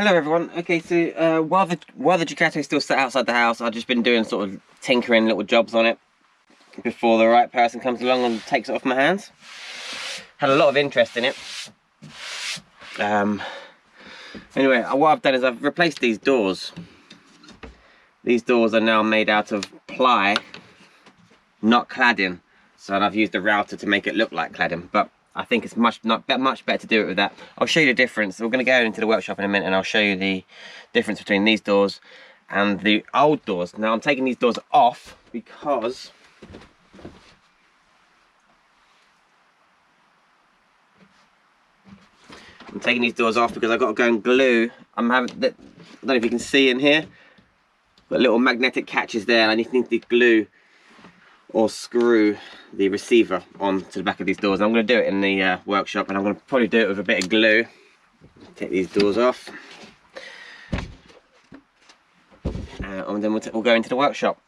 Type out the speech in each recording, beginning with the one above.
Hello everyone. Okay, so while the Ducati is still sat outside the house, I've just been doing sort of tinkering little jobs on it before the right person comes along and takes it off my hands. Had a lot of interest in it. Anyway, what I've done is I've replaced these doors. These doors are now made out of ply, not cladding. So I've used a router to make it look like cladding, but I think it's much better to do it with that. I'll show you the difference. We're going to go into the workshop in a minute and I'll show you the difference between these doors and the old doors. Now I'm taking these doors off because I've got to go and glue. I don't know if you can see in here, but little magnetic catches there, and I need to glue or screw the receiver onto the back of these doors. And I'm going to do it in the workshop, and I'm going to probably do it with a bit of glue. Take these doors off, and then we'll go into the workshop.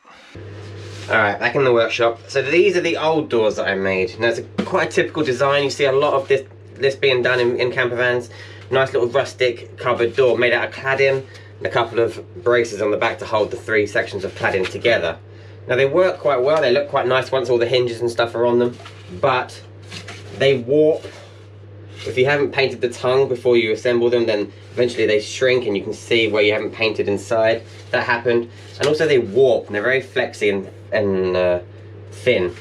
Alright, back in the workshop. So these are the old doors that I made. Now it's quite a typical design. You see a lot of this being done in camper vans. Nice little rustic cupboard door made out of cladding, and a couple of braces on the back to hold the three sections of cladding together. Now they work quite well, they look quite nice once all the hinges and stuff are on them, but they warp. If you haven't painted the tongue before you assemble them, then eventually they shrink and you can see where you haven't painted inside. That happened. And also they warp, and they're very flexy and thin.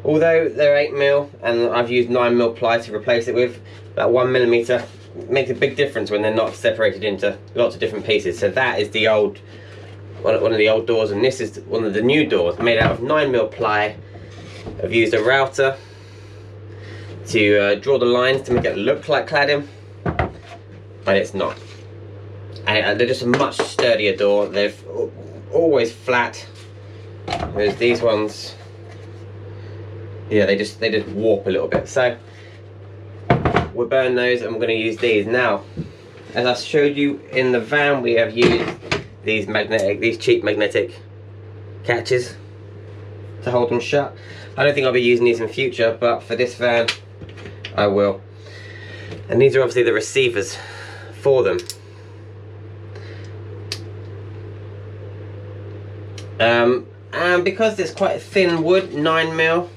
Although they're 8mm and I've used 9mm ply to replace it with, about 1mm makes a big difference when they're not separated into lots of different pieces. So that is the old one of the old doors, and this is one of the new doors made out of 9mm ply. I've used a router to draw the lines to make it look like cladding, but it's not. And they're just a much sturdier door. They're always flat, whereas these ones, yeah, they just warp a little bit. So we'll burn those, and we're going to use these now. As I showed you in the van, we have used these cheap magnetic catches to hold them shut. I don't think I'll be using these in future, but for this van I will. And these are obviously the receivers for them. And because it's quite thin wood, 9mm,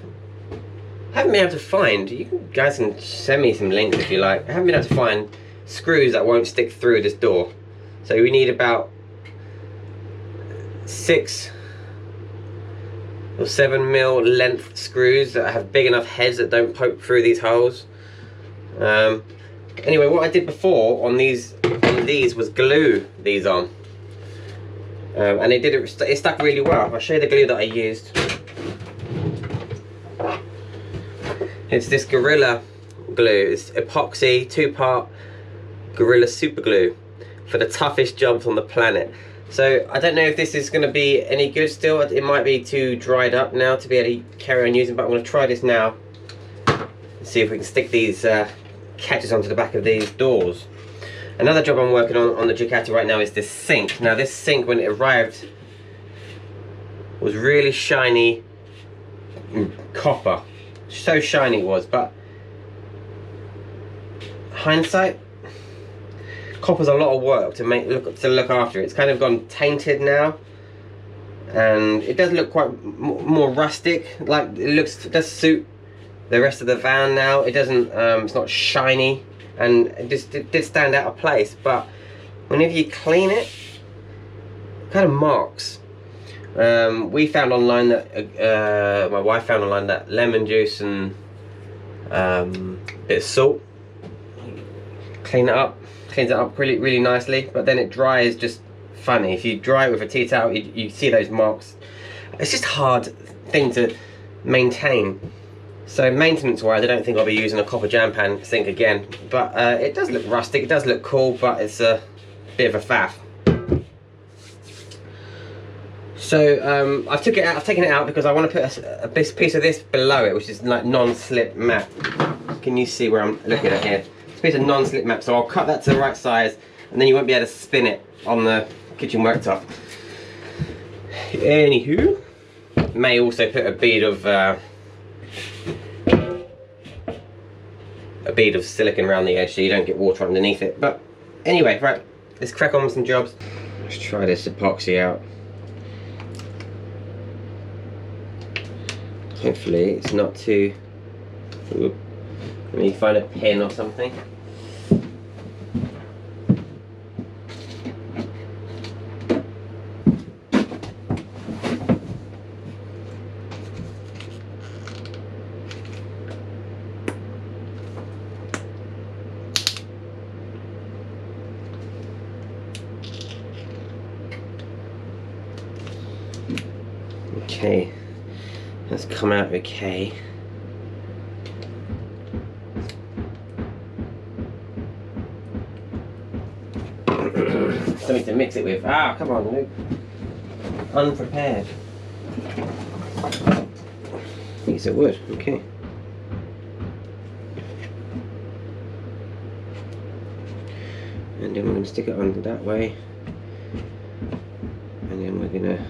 I haven't been able to find, you guys can send me some links if you like, I haven't been able to find screws that won't stick through this door. So we need about 6 or 7mm length screws that have big enough heads that don't poke through these holes. Anyway, what I did before on these was glue these on, and it stuck really well. I'll show you the glue that I used. It's this Gorilla glue. It's epoxy 2-part Gorilla super glue for the toughest jobs on the planet. So I don't know if this is going to be any good still. It might be too dried up now to be able to carry on using, but I'm going to try this now and see if we can stick these catches onto the back of these doors. Another job I'm working on the Ducati right now is this sink. Now this sink, when it arrived, was really shiny copper. So shiny it was, but hindsight, copper's a lot of work to look after. It's kind of gone tainted now, and it does look quite more rustic. Like it does suit the rest of the van now. It doesn't. It's not shiny, and it did stand out of place. But whenever you clean it, it kind of marks. We found online that my wife found online that lemon juice and a bit of salt cleans it up really nicely, but then it dries just funny. If you dry it with a tea towel, you see those marks. It's just a hard thing to maintain. So maintenance wise, I don't think I'll be using a copper jam pan sink again, but it does look rustic, it does look cool, but it's a bit of a faff. So I've taken it out because I want to put a piece of this below it, which is like non-slip mat. Can you see where I'm looking at here? It's a piece of non-slip mat, so I'll cut that to the right size, and then you won't be able to spin it on the kitchen worktop. Anywho, may also put a bead of silicone around the edge so you don't get water underneath it. But anyway, right, let's crack on with some jobs. Let's try this epoxy out. Hopefully it's not too... Ooh. Let me find a pin or something. Okay, that's come out okay. Something to mix it with. Ah, come on, Luke. Unprepared. Piece of wood, okay. And then we're going to stick it under that way. And then we're going to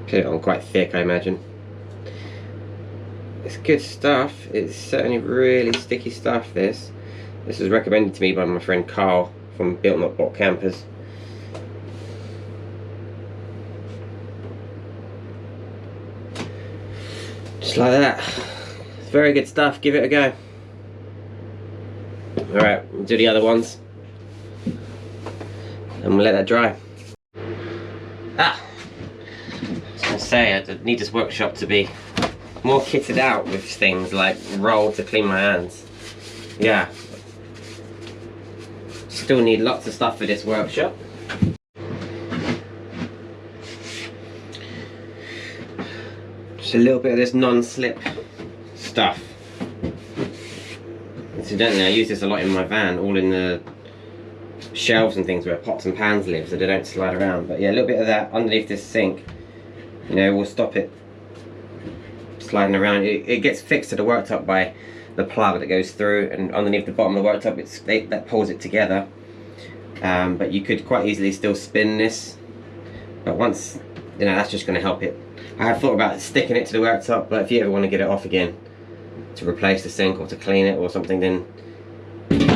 put it on quite thick, I imagine. It's good stuff. It's certainly really sticky stuff, this. This was recommended to me by my friend Carl from Built Not Bought Campers. Just like that. It's very good stuff. Give it a go. Alright, we'll do the other ones. And we'll let that dry. Ah! Say I need this workshop to be more kitted out with things like roll to clean my hands. Yeah, still need lots of stuff for this workshop. Just a little bit of this non-slip stuff. Incidentally, I use this a lot in my van, all in the shelves and things where pots and pans live, so they don't slide around. But yeah, a little bit of that underneath this sink, you know, will stop it sliding around. It gets fixed to the worktop by the plug that goes through, and underneath the bottom of the worktop that pulls it together. But you could quite easily still spin this, but once, you know, that's just going to help it. I have thought about sticking it to the worktop, but if you ever want to get it off again to replace the sink or to clean it or something, then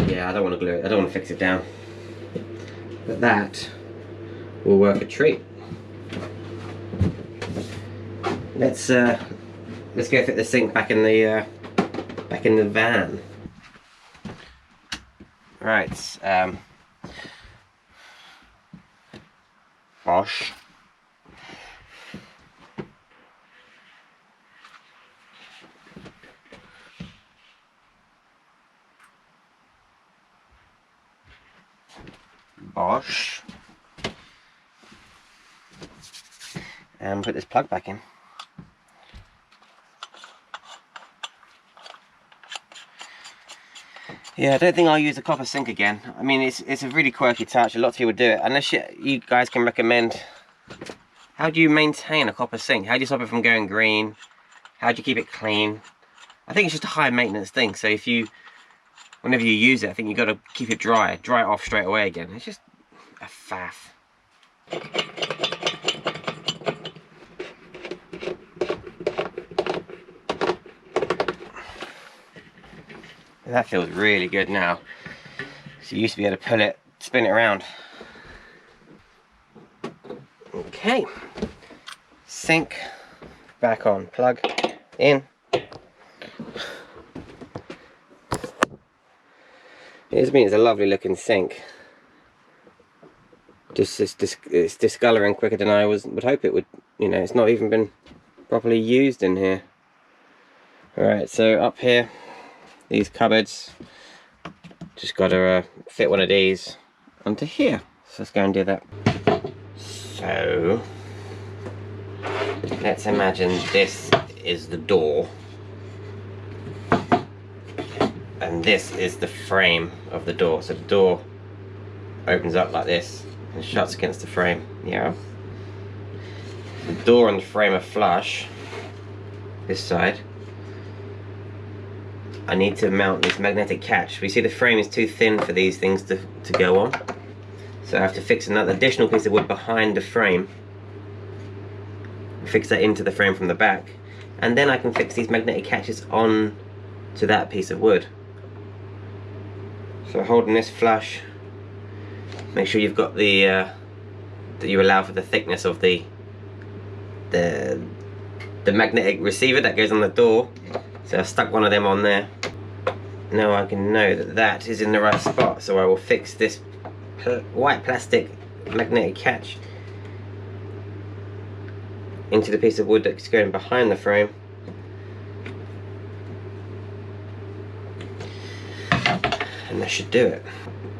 yeah, I don't want to glue it, I don't want to fix it down. But that will work a treat. Let's go fit the sink back in the van. Right, Bosch. Bosch. And put this plug back in. Yeah, I don't think I'll use a copper sink again. I mean, it's a really quirky touch. A lot of people do it. Unless you guys can recommend, how do you maintain a copper sink? How do you stop it from going green? How do you keep it clean? I think it's just a high maintenance thing. So if you, whenever you use it, I think you've got to keep it dry it off straight away again. It's just a faff. That feels really good now. So you used to be able to pull it, spin it around. Okay. Sink back on. Plug in. It's a lovely looking sink. Just it's discolouring quicker than I would hope it would. You know, it's not even been properly used in here. Alright, so up here, these cupboards, just got to fit one of these onto here. So let's go and do that. So let's imagine this is the door and this is the frame of the door. So the door opens up like this and shuts against the frame. Yeah. The door and the frame are flush, this side. I need to mount this magnetic catch. We see the frame is too thin for these things to go on. So I have to fix another additional piece of wood behind the frame. fix that into the frame from the back, and then I can fix these magnetic catches on to that piece of wood. So holding this flush, make sure you've got the that you allow for the thickness of the magnetic receiver that goes on the door. So I've stuck one of them on there. Now I can know that that is in the right spot, so I will fix this white plastic magnetic catch into the piece of wood that's going behind the frame. And that should do it.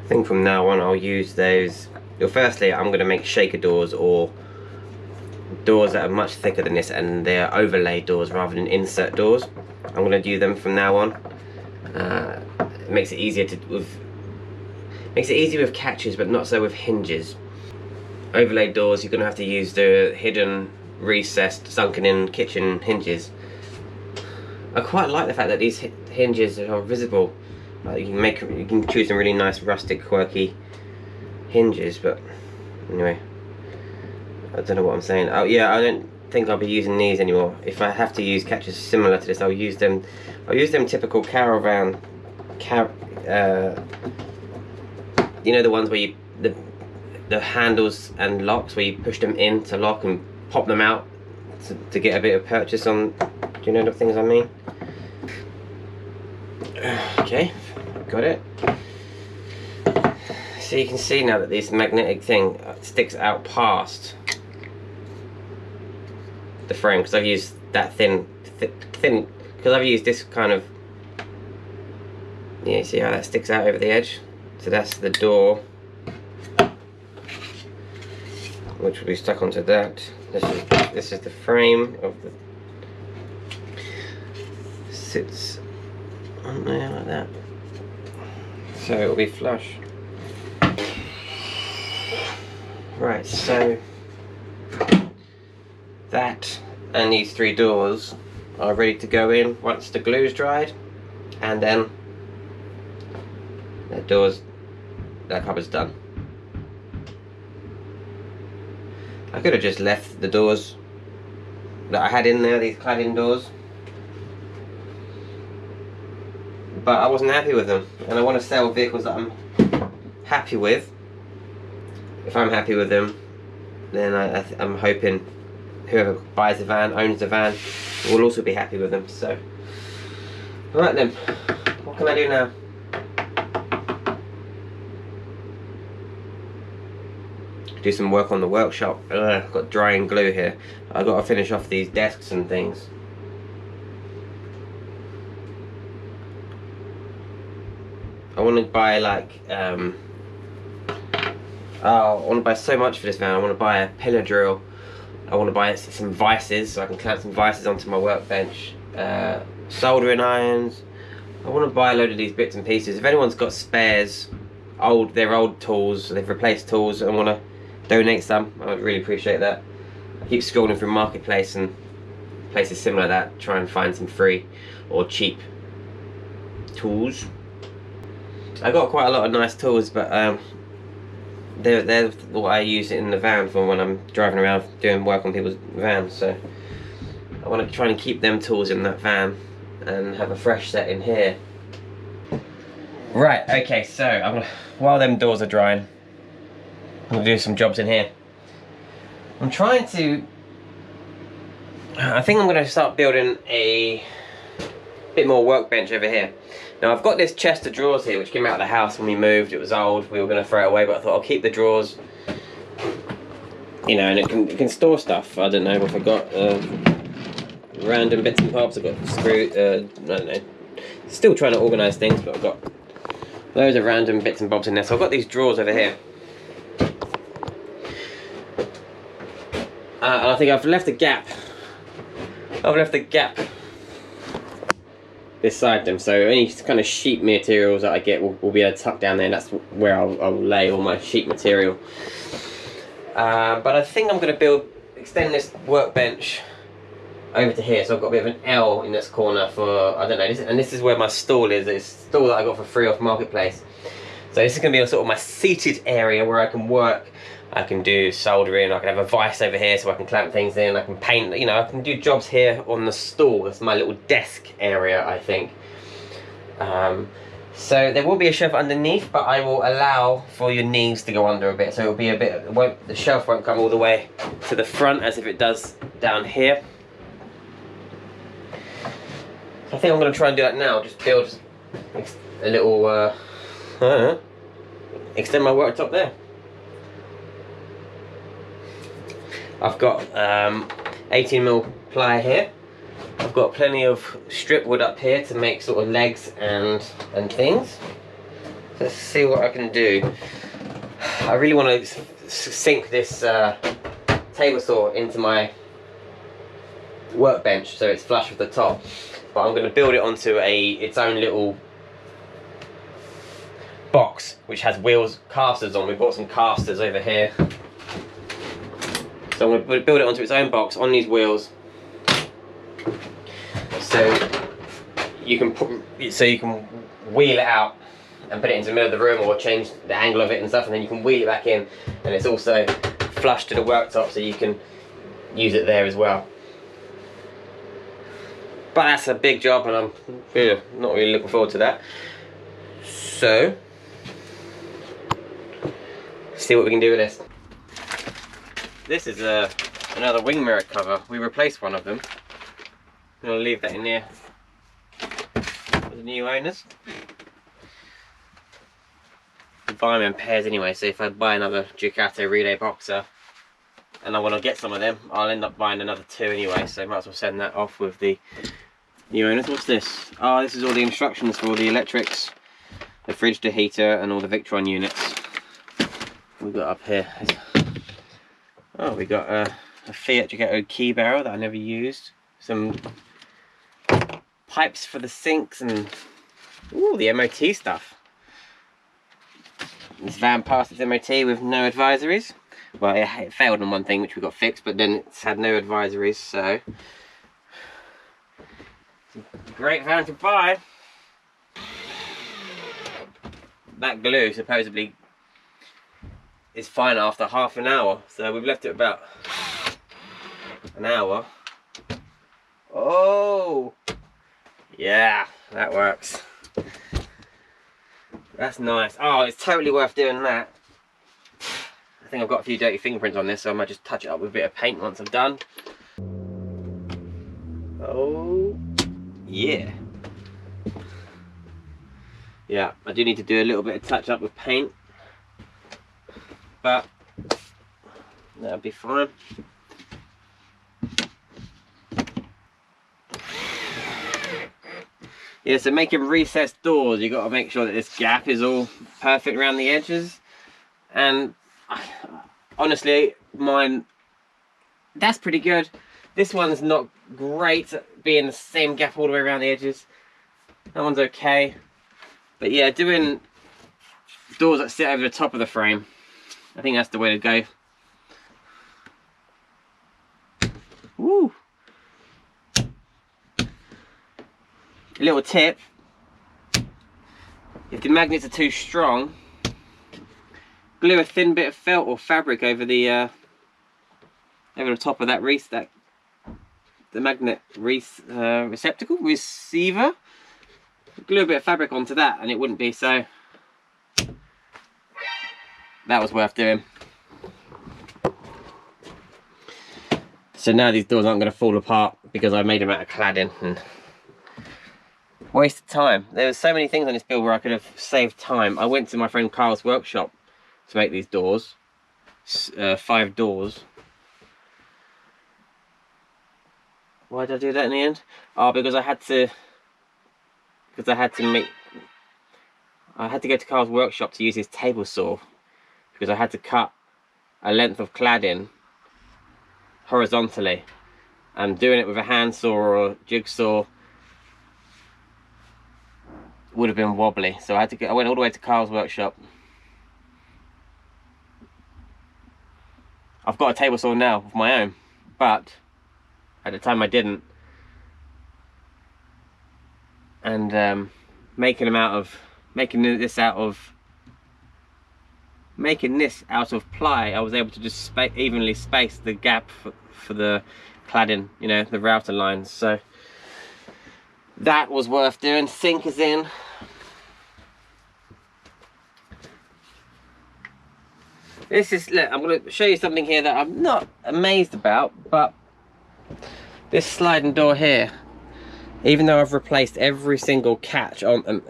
I think from now on I'll use those. Well, firstly I'm going to make shaker doors, or doors that are much thicker than this, and they're overlay doors rather than insert doors. I'm going to do them from now on. It makes it easier with catches, but not so with hinges. Overlay doors, you're going to have to use the hidden, recessed, sunken in kitchen hinges. I quite like the fact that these hinges are visible. You can choose some really nice rustic, quirky hinges, but anyway, I don't know what I'm saying. Oh yeah, I don't think I'll be using these anymore. If I have to use catches similar to this, I'll use them typical caravan, you know, the ones where you the handles and locks where you push them in to lock and pop them out to get a bit of purchase on. Do you know the things I mean? Okay, got it. So you can see now that this magnetic thing sticks out past the frame, because I've used that thin, because I've used this kind of, yeah, you see how that sticks out over the edge? So that's the door, which will be stuck onto that. This is the frame of the, sits on there like that, so it will be flush. Right, so that and these three doors are ready to go in once the glue's dried, and then that cupboard's done. I could have just left the doors that I had in there, these cladding doors, but I wasn't happy with them, and I want to sell vehicles that I'm happy with. If I'm happy with them, then I'm hoping whoever buys the van, owns the van, will also be happy with them. So, right then, what can I do now? Do some work on the workshop. I've got drying glue here. I've got to finish off these desks and things. I want to buy like I want to buy so much for this van. I want to buy a pillar drill. I want to buy some vices so I can clamp some vices onto my workbench. Soldering irons. I want to buy a load of these bits and pieces. If anyone's got spares, they're old tools, they've replaced tools, and want to donate some, I would really appreciate that. I keep scrolling through Marketplace and places similar to that, try and find some free or cheap tools. I got quite a lot of nice tools, but they're what I use in the van for when I'm driving around doing work on people's vans. So I want to try and keep them tools in that van and have a fresh set in here. Right, okay, so while them doors are drying, I'm going to do some jobs in here. I'm trying to, I think I'm going to start building a bit more workbench over here. Now I've got this chest of drawers here which came out of the house when we moved. It was old, we were going to throw it away, but I thought I'll keep the drawers, you know, and it can store stuff. I don't know if I've got random bits and bobs. I've got screw, I don't know, still trying to organise things, but I've got loads of random bits and bobs in there. So I've got these drawers over here. And I think I've left a gap. Beside them, so any kind of sheet materials that I get will be able to tuck down there, and that's where I'll lay all my sheet material. But I think I'm going to extend this workbench over to here, so I've got a bit of an L in this corner for, I don't know, and this is where my stall is. It's a stall that I got for free off Marketplace. So this is going to be a sort of my seated area where I can work. I can do soldering, I can have a vise over here so I can clamp things in, I can paint, you know, I can do jobs here on the stool. That's my little desk area, I think. So there will be a shelf underneath, but I will allow for your knees to go under a bit. So it'll be a bit, the shelf won't come all the way to the front as if it does down here. So I think I'm going to try and do that now, just build a little, I don't know, extend my worktop there. I've got 18mm ply here. I've got plenty of strip wood up here to make sort of legs and things. Let's see what I can do. I really want to sink this table saw into my workbench so it's flush with the top. But I'm going to build it onto its own little box which has wheels, casters on. We bought some casters over here. So I'm going to build it onto its own box on these wheels, so you can wheel it out and put it into the middle of the room, or change the angle of it and stuff, and then you can wheel it back in, and it's also flush to the worktop, so you can use it there as well. But that's a big job, and I'm not really looking forward to that. So see what we can do with this. This is another wing mirror cover. We replaced one of them. I'm going to leave that in there for the new owners. I buy them in pairs anyway, so if I buy another Ducato Relay Boxer and I want to get some of them, I'll end up buying another 2 anyway, so I might as well send that off with the new owners. What's this? Oh, this is all the instructions for all the electrics, the fridge, the heater, and all the Victron units. We've got up here. Oh, we got a Fiat Ducato key barrel that I never used. Some pipes for the sinks, and ooh, the MOT stuff. This van passed its MOT with no advisories. Well, it failed on one thing which we got fixed, but then it's had no advisories, so it's a great van to buy. That glue supposedly is fine after half an hour, so we've left it about an hour. Oh yeah, that works. That's nice. Oh, it's totally worth doing that. I think I've got a few dirty fingerprints on this, so I might just touch it up with a bit of paint once I'm done. Oh yeah. Yeah, I do need to do a little bit of touch up with paint, but that'll be fine. Yeah, so making recessed doors, you've got to make sure that this gap is all perfect around the edges. And honestly, mine, that's pretty good. This one's not great at being the same gap all the way around the edges. That one's okay. But yeah, doing doors that sit over the top of the frame, I think that's the way to go. Woo! A little tip, if the magnets are too strong, glue a thin bit of felt or fabric over the top of that the magnet receptacle, receiver. Glue a bit of fabric onto that and it wouldn't be so. That was worth doing. So now these doors aren't going to fall apart because I made them out of cladding and waste of time. There were so many things on this build where I could have saved time. I went to my friend Carl's workshop to make these doors, 5 doors. Why did I do that in the end? Oh, because I had to go to Carl's workshop to use his table saw, because I had to cut a length of cladding horizontally, and doing it with a handsaw or a jigsaw would have been wobbly, so I went all the way to Carl's workshop. I've got a table saw now of my own, but at the time I didn't. And making this out of making this out of ply, I was able to just evenly space the gap for the cladding, you know, the router lines. So that was worth doing. Sink is in. This is, look, I'm going to show you something here that I'm not amazed about, but this sliding door here, even though I've replaced every single catch on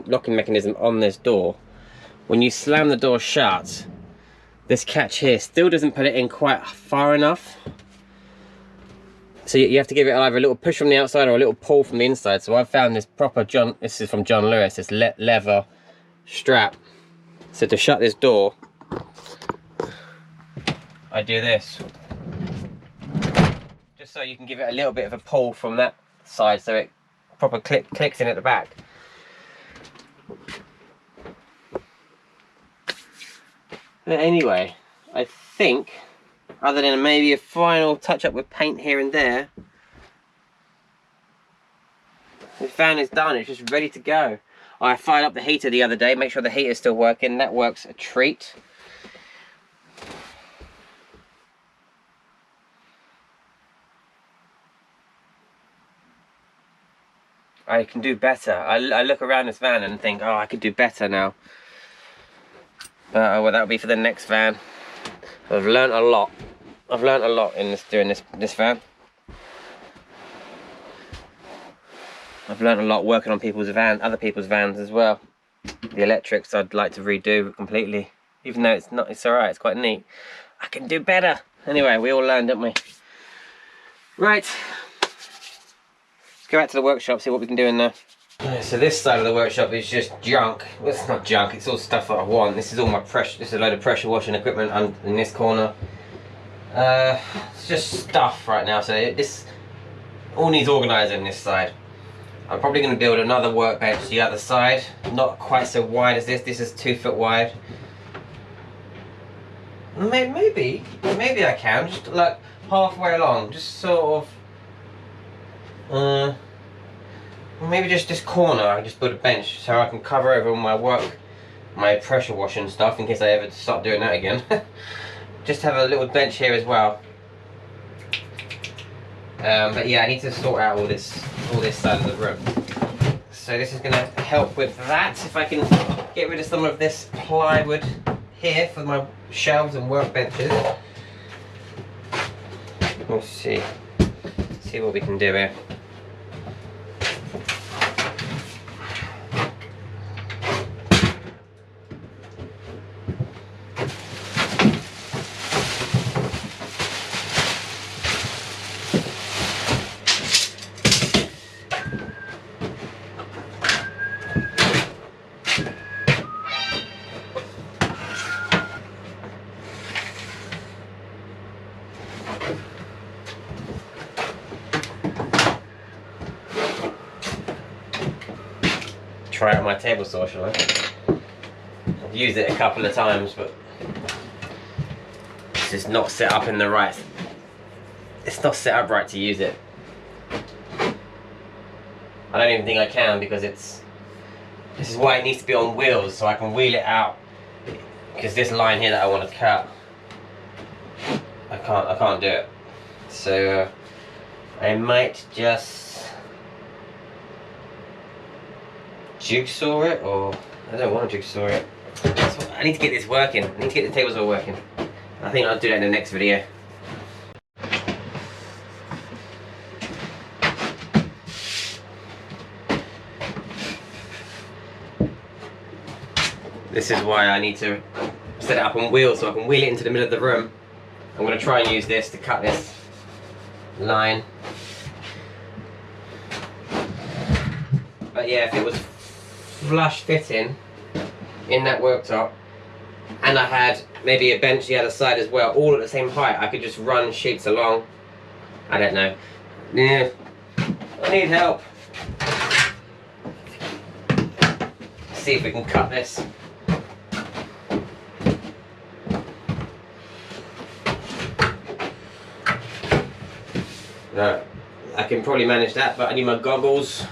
locking mechanism on this door, when you slam the door shut, this catch here still doesn't put it in quite far enough. So you have to give it either a little push from the outside or a little pull from the inside. So I've found this proper this is from John Lewis, this leather strap. So to shut this door, I do this. Just so you can give it a little bit of a pull from that side so it proper clicks in at the back. But anyway, I think, other than maybe a final touch up with paint here and there, this van is done. It's just ready to go. I fired up the heater the other day, make sure the heater is still working. That works a treat. I can do better. I look around this van and think, oh, I could do better now. But well, that'll be for the next van. I've learnt a lot. I've learnt a lot in doing this van. I've learnt a lot working on other people's vans as well. The electrics I'd like to redo completely. Even though it's alright, it's quite neat. I can do better. Anyway, we all learn, don't we? Right. Go back to the workshop, see what we can do in there. So this side of the workshop is just junk. Well, it's not junk, it's all stuff that I want. This is all my this is a load of pressure washing equipment in this corner. It's just stuff right now, so this all needs organising this side. I'm probably going to build another workbench the other side. Not quite so wide as this is 2 foot wide. Maybe I can, just like halfway along, just sort of maybe just this corner I can just put a bench so I can cover over my pressure washing stuff in case I ever start doing that again. Just have a little bench here as well. But yeah, I need to sort out all this side of the room. So this is going to help with that. If I can get rid of some of this plywood here for my shelves and workbenches. We'll see what we can do here. Try out my table saw, shall I? I've used it a couple of times, but it's just not set up in the right. It's not set up right to use it. I don't even think I can because this is why it needs to be on wheels so I can wheel it out. Because this line here that I want to cut, I can't do it. So I might just jigsaw it, or I don't want to jigsaw it. I need to get this working. I need to get the table saw working. I think I'll do that in the next video. This is why I need to set it up on wheels so I can wheel it into the middle of the room. I'm going to try and use this to cut this line. But yeah, if it was flush fitting in that worktop and I had maybe a bench the other side as well, all at the same height, I could just run sheets along. I don't know. Yeah, I need help. See if we can cut this. No, I can probably manage that, but I need my goggles.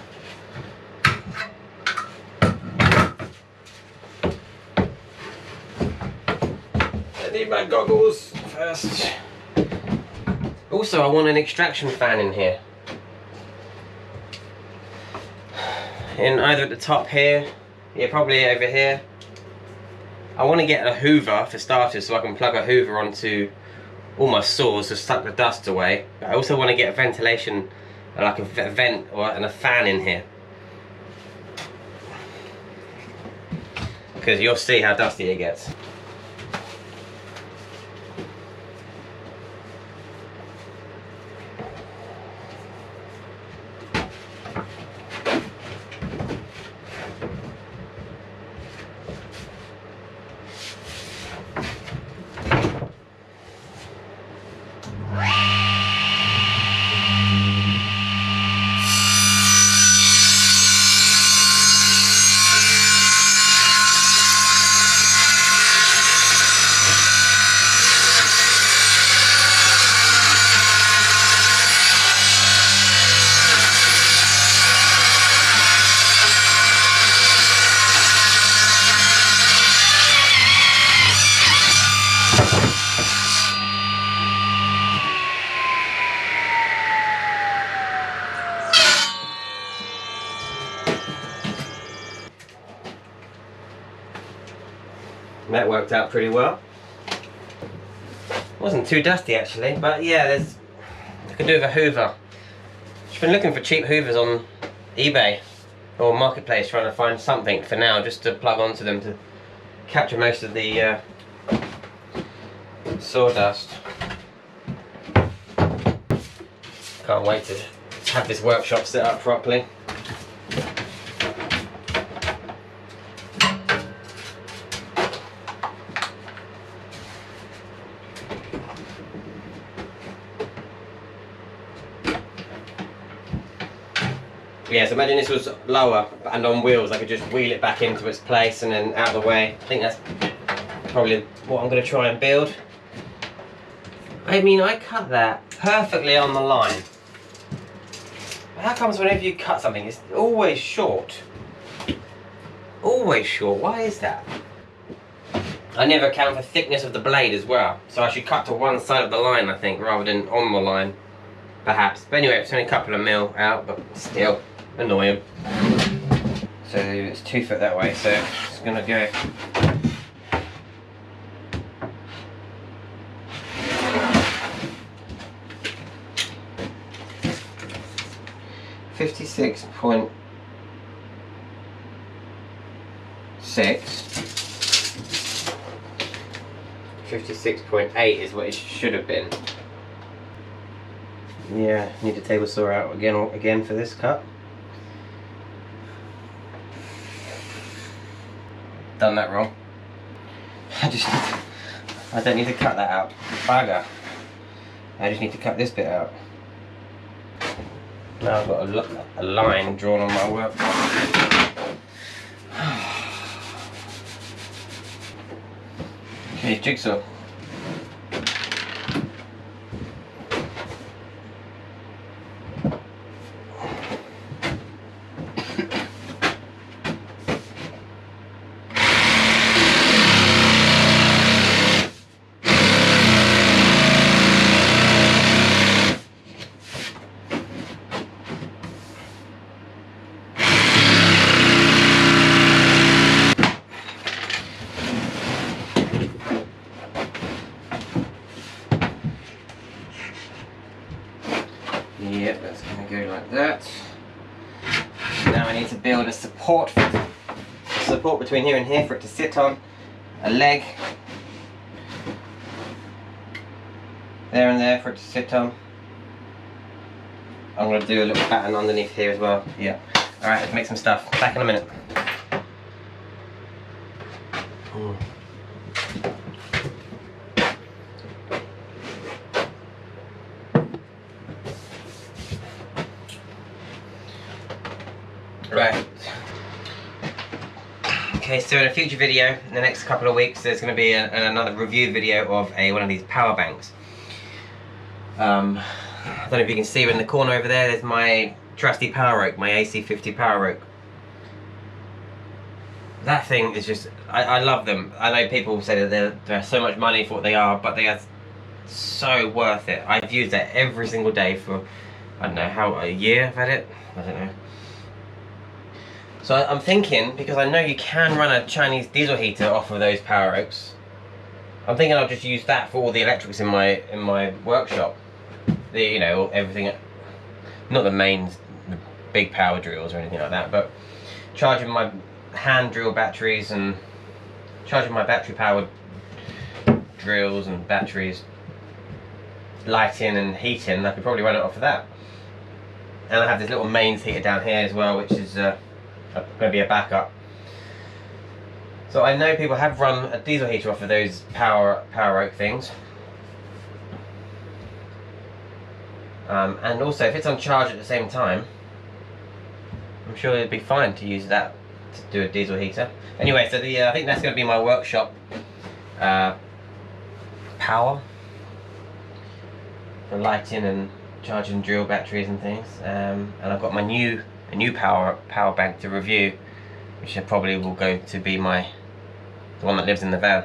need my goggles first. Also, I want an extraction fan in here. In either at the top here, yeah, probably over here. I want to get a hoover for starters, so I can plug a hoover onto all my saws to suck the dust away. I also want to get a ventilation, like a vent and a fan in here, because you'll see how dusty it gets. That worked out pretty well. Wasn't too dusty actually, but yeah, I could do with a hoover. Just been looking for cheap hoovers on eBay or Marketplace, trying to find something for now just to plug onto them to capture most of the sawdust. Can't wait to have this workshop set up properly. Yeah, so imagine this was lower and on wheels, I could just wheel it back into its place and then out of the way. I think that's probably what I'm going to try and build. I mean, I cut that perfectly on the line. How comes whenever you cut something, it's always short? Always short, why is that? I never account for thickness of the blade as well, so I should cut to one side of the line, I think, rather than on the line, perhaps. But anyway, it's only a couple of mil out, but still annoying. So it's 2 foot that way, so it's gonna go. .56.6. 56.8 is what it should have been. Yeah, need a table saw out again for this cut. Done that wrong. I don't need to cut that out. Bugger. I just need to cut this bit out. Now I've got a line drawn on my work. Okay, jigsaw. Yep, that's going to go like that. Now I need to build a support between here and here for it to sit on. A leg. There and there for it to sit on. I'm going to do a little batten underneath here as well. Yeah. Alright, let's make some stuff. Back in a minute. Right. Okay, so in a future video, in the next couple of weeks, there's going to be another review video of one of these power banks. I don't know if you can see in the corner over there, there's my trusty power oak, my AC50 power oak. that thing is just, I love them. I know people say that they're so much money for what they are, but they are so worth it. I've used it every single day for, I don't know, a year I've had it? I don't know. So I'm thinking, because I know you can run a Chinese diesel heater off of those power oaks, I'm thinking I'll just use that for all the electrics in my workshop. You know, everything, not the mains, the big power drills or anything like that, but charging my hand drill batteries and charging my battery powered drills and batteries, lighting and heating. I could probably run it off of that. And I have this little mains heater down here as well, which is going to be a backup. So I know people have run a diesel heater off of those power oak things. And also, if it's on charge at the same time, I'm sure it'd be fine to use that to do a diesel heater. Anyway, so I think that's going to be my workshop power for lighting and charging drill batteries and things. And I've got my new power bank to review, which probably will go to be the one that lives in the van.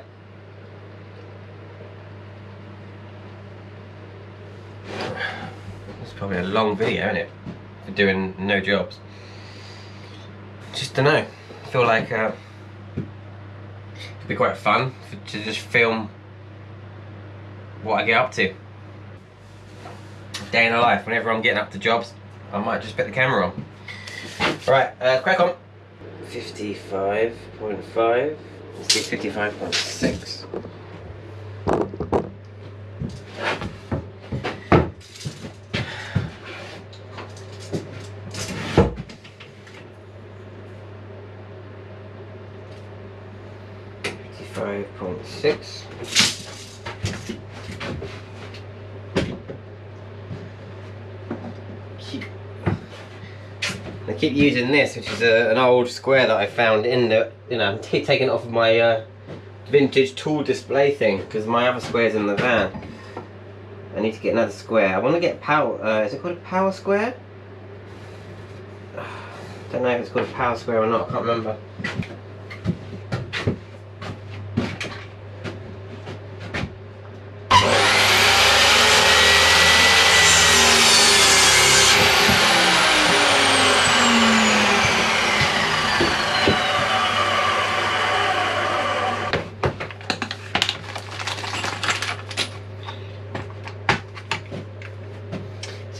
It's probably a long video, isn't it, for doing no jobs. Just to know, I feel like it'd be quite fun to just film what I get up to. Day in the life. Whenever I'm getting up to jobs, I might just put the camera on. Right, crack on. 55.5. Let's do 55.6. I keep using this, which is an old square that I found in the, I'm taking it off of my vintage tool display thing, because my other square's in the van. I need to get another square. I want to get power, is it called a power square? Don't know if it's called a power square or not, I can't remember.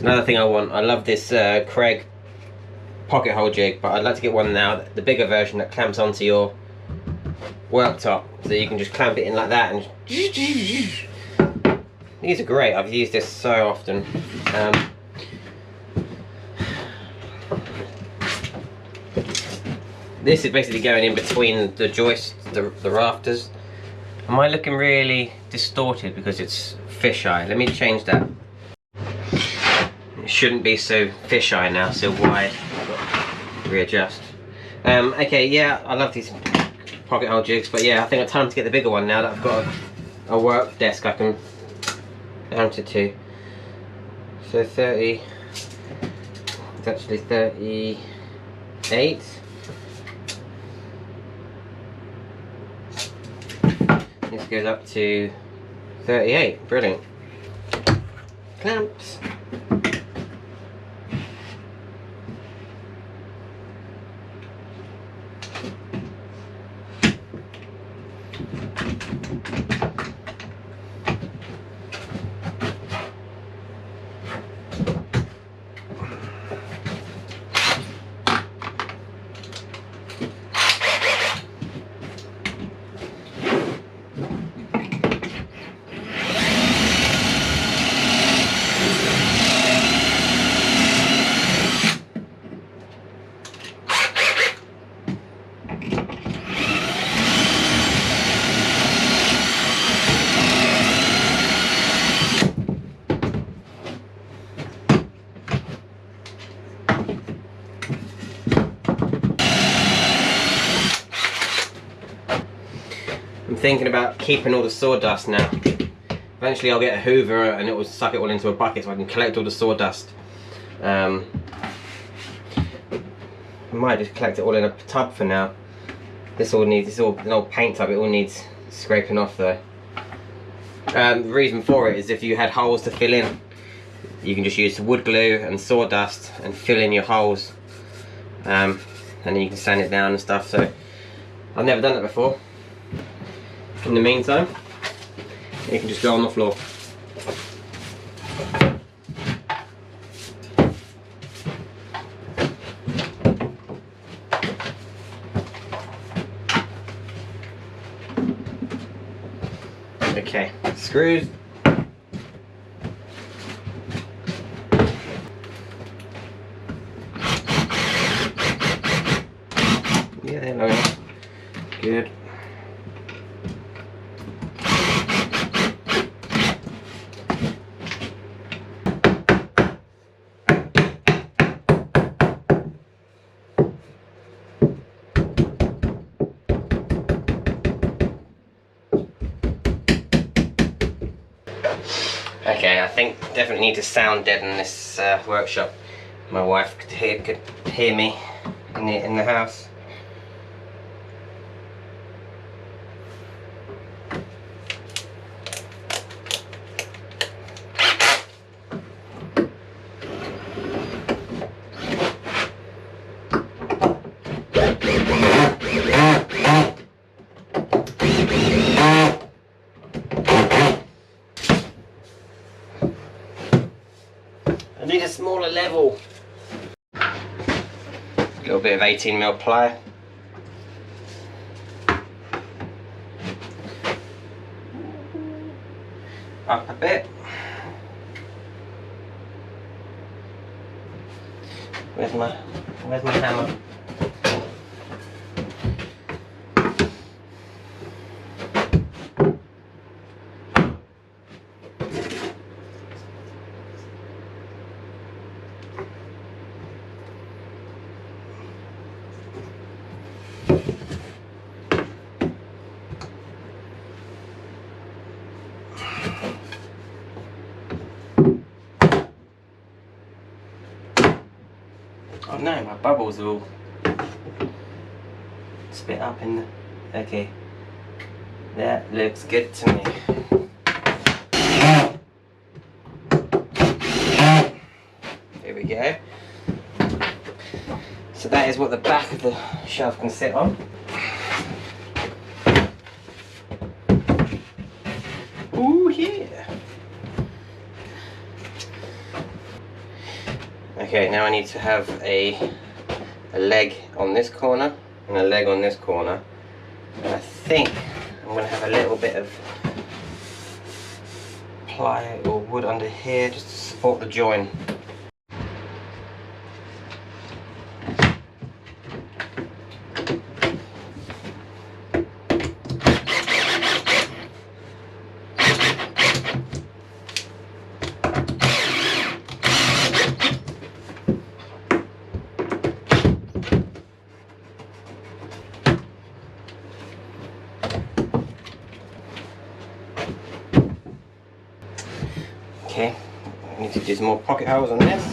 Another thing I want, I love this Craig pocket hole jig, but I'd like to get one now, the bigger version that clamps onto your worktop, so you can just clamp it in like that and these are great. I've used this so often. This is basically going in between the joists, the rafters. Am I looking really distorted because it's fisheye? Let me change that. It shouldn't be so fisheye now, so wide. Readjust. Okay, yeah, I love these pocket hole jigs, but yeah, I think it's time to get the bigger one now that I've got a work desk I can mount it to. So 30, it's actually 38. This goes up to 38, brilliant. Clamps. I'm thinking about keeping all the sawdust now. Eventually I'll get a hoover and it will suck it all into a bucket so I can collect all the sawdust. I might just collect it all in a tub for now. This is all an old paint tub. It all needs scraping off though. The reason for it is if you had holes to fill in, you can just use wood glue and sawdust and fill in your holes, and then you can sand it down and stuff. So I've never done that before. In the meantime, you can just go on the floor. Okay, screws. Yeah, they're low enough. Good. Okay, I think definitely need to sound deaden this workshop. My wife could hear me in the house. I need a smaller level. A little bit of 18mm ply. Up a bit. Where's my hammer? Oh no, my bubbles are all spit up in the... Okay. That looks good to me. There we go. So that is what the back of the shelf can sit on. Ooh, yeah. Okay, now I need to have a leg on this corner and a leg on this corner. And I think I'm going to have a little bit of ply or wood under here just to support the join. Okay, I need to do some more pocket holes on this.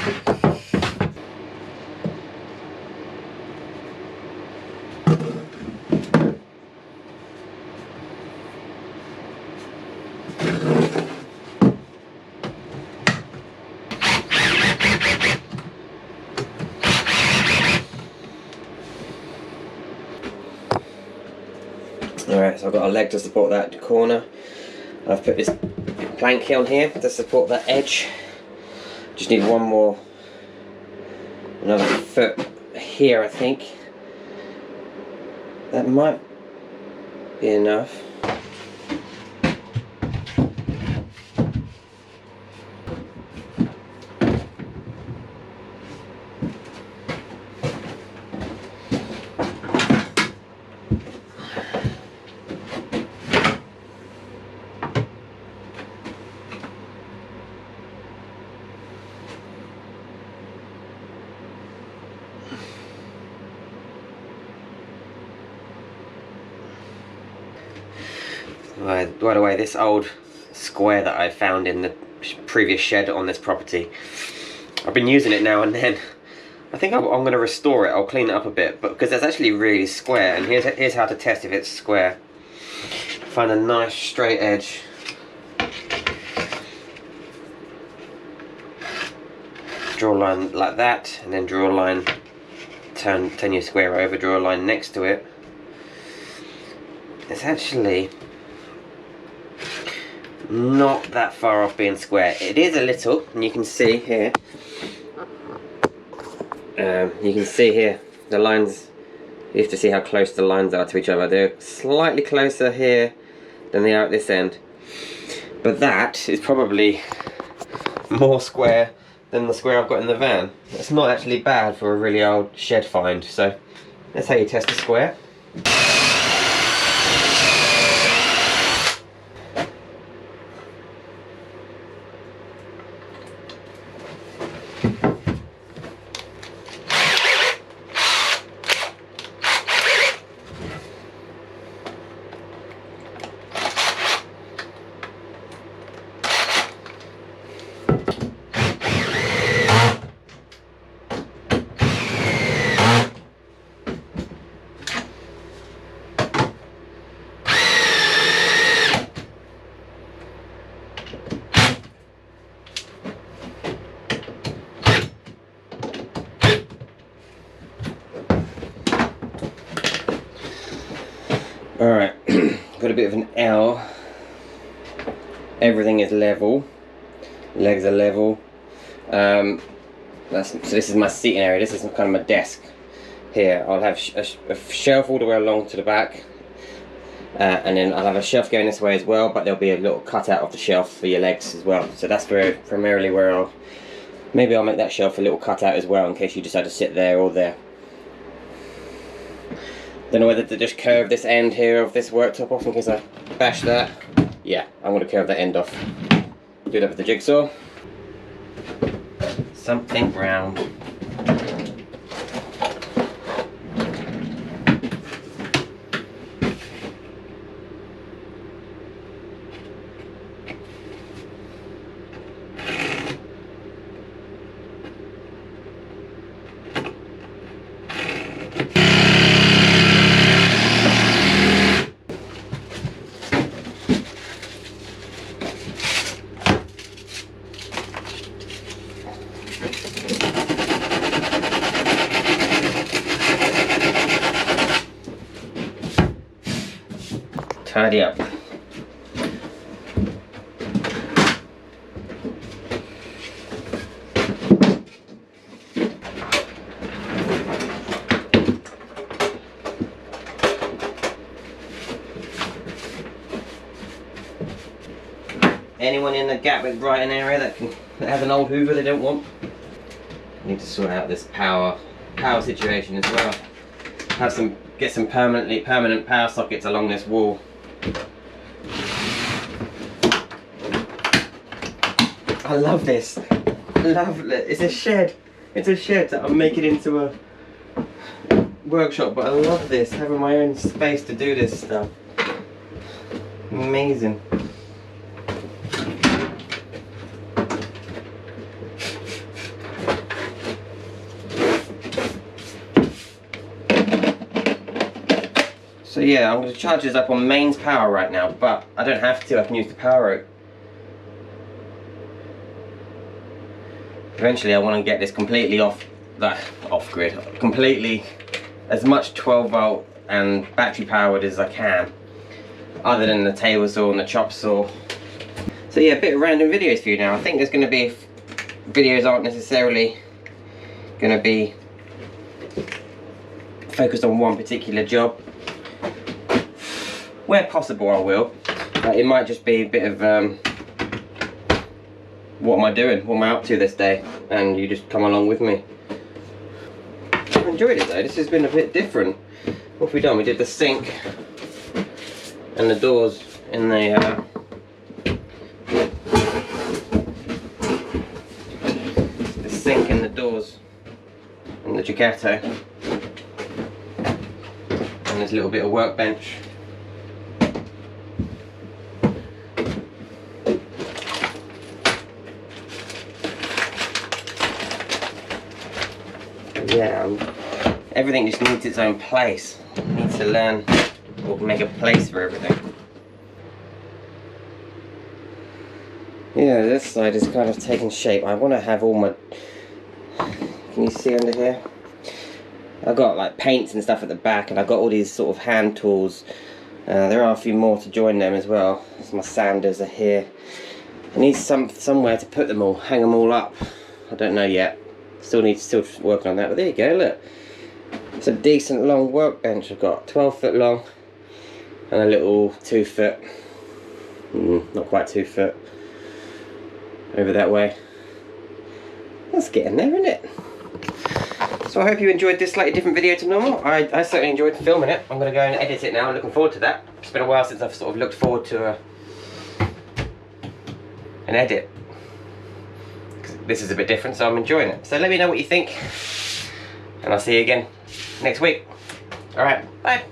Alright, so I've got a leg to support that corner. I've put this plank here on here to support that edge. Just need one more, another foot here, I think. That might be enough. By the way, this old square that I found in the previous shed on this property, I've been using it now and then. I think I'm going to restore it. I'll clean it up a bit, but because it's actually really square. And here's how to test if it's square. Find a nice straight edge. Draw a line like that, and then draw a line. Turn your square over. Draw a line next to it. It's actually not that far off being square. It is a little, and you can see here. You can see here the lines. You have to see how close the lines are to each other. They're slightly closer here than they are at this end, but that is probably more square than the square I've got in the van. It's not actually bad for a really old shed find. So that's how you test a square. Alright, got a bit of an L. Everything is level. Legs are level. So this is my seating area. This is kind of my desk. Here I'll have a shelf all the way along to the back. And then I'll have a shelf going this way as well, but there'll be a little cutout of the shelf for your legs as well. So that's primarily where maybe I'll make that shelf a little cutout as well in case you decide to sit there or there. Don't know whether to just curve this end here of this worktop off in case I bash that. Yeah, I'm going to curve that end off. Do that with the jigsaw. Something round. Tidy up. Anyone in the Gatwick Brighton area that has an old Hoover they don't want? Need to sort out this power situation as well. Get some permanent power sockets along this wall. I love this. It's a shed. It's a shed that I'm making into a workshop, but I love this, having my own space to do this stuff. Amazing. So yeah, I'm going to charge this up on mains power right now, but I don't have to. I can use the power out. Eventually I want to get this completely off grid, completely as much 12 volt and battery powered as I can, other than the table saw and the chop saw. So yeah, a bit of random videos for you now. I think there's going to be videos aren't necessarily going to be focused on one particular job. Where possible I will. It might just be a bit of what am I doing? What am I up to this day? And you just come along with me. I've enjoyed it though. This has been a bit different. What have we done? We did the sink and the doors in the sink and the doors in the Gigato. And there's a little bit of workbench. yeah, everything just needs its own place. You need to learn or make a place for everything. Yeah, this side is kind of taking shape. I want to have all my... Can you see under here? I've got like paints and stuff at the back, and I've got all these sort of hand tools. There are a few more to join them as well. So my sanders are here. I need somewhere to put them all, hang them all up. I don't know yet. Still working on that, but there you go, look. It's a decent long workbench I've got. 12 foot long and a little 2 foot, not quite 2 foot, over that way. That's getting there, isn't it? So I hope you enjoyed this slightly different video to normal. I certainly enjoyed filming it. I'm going to go and edit it now. I'm looking forward to that. It's been a while since I've sort of looked forward to an edit. This is a bit different, so I'm enjoying it. So let me know what you think, and I'll see you again next week. Alright, bye.